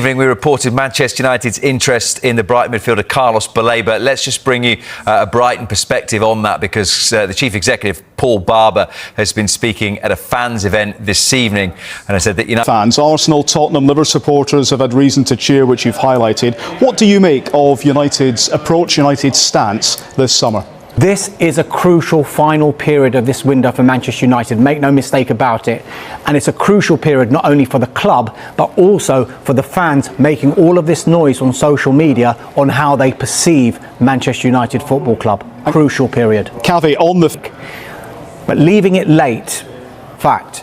evening, we reported Manchester United's interest in the Brighton midfielder Carlos Baleba. Let's just bring you a Brighton perspective on that, because the chief executive, Paul Barber, has been speaking at a fans event this evening, and I said that fans, Arsenal, Tottenham, Liverpool supporters have had reason to cheer, which you've highlighted. What do you make of United's approach, United's stance this summer? This is a crucial final period of this window for Manchester United, make no mistake about it. And it's a crucial period not only for the club, but also for the fans making all of this noise on social media on how they perceive Manchester United Football Club. Crucial period. Cavi, on the... But leaving it late, fact.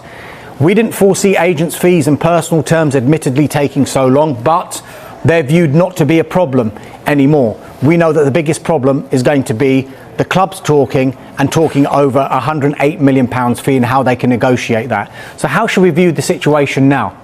We didn't foresee agents' fees and personal terms admittedly taking so long, but they're viewed not to be a problem anymore. We know that the biggest problem is going to be the club's talking over £108 million fee and how they can negotiate that. So how should we view the situation now?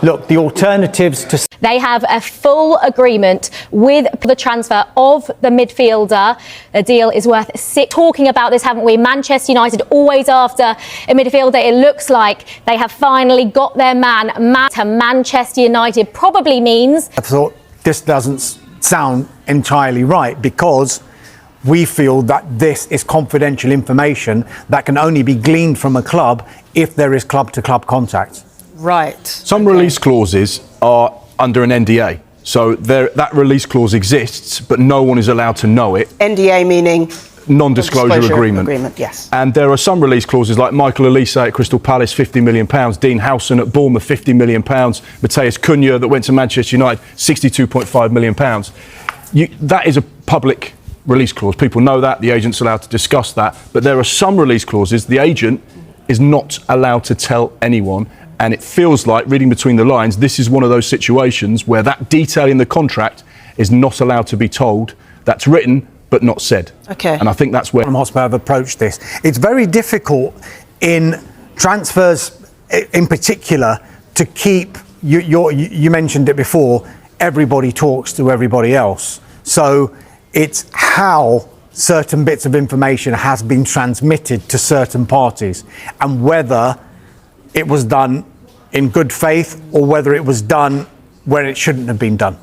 Look, the alternatives to... They have a full agreement with the transfer of the midfielder. The deal is worth talking about this, haven't we? Manchester United always after a midfielder. It looks like they have finally got their man to Manchester United. Probably means... I thought this doesn't sound entirely right, because we feel that this is confidential information that can only be gleaned from a club if there is club-to-club contact. Right. Some release clauses are under an NDA. So that release clause exists, but no one is allowed to know it. NDA meaning? Non-disclosure agreement. Yes. And there are some release clauses like Michael Olise at Crystal Palace, £50 million, Dean Howson at Bournemouth, £50 million, Matheus Cunha that went to Manchester United, £62.5 million. That is a public release clause. People know that, the agent's allowed to discuss that, but there are some release clauses the agent is not allowed to tell anyone, and it feels like, reading between the lines, this is one of those situations where that detail in the contract is not allowed to be told. That's written but not said. Okay. And I think that's where Tottenham Hotspur have approached this. It's very difficult in transfers in particular to keep, you mentioned it before, everybody talks to everybody else. So it's how certain bits of information has been transmitted to certain parties, and whether it was done in good faith or whether it was done where it shouldn't have been done.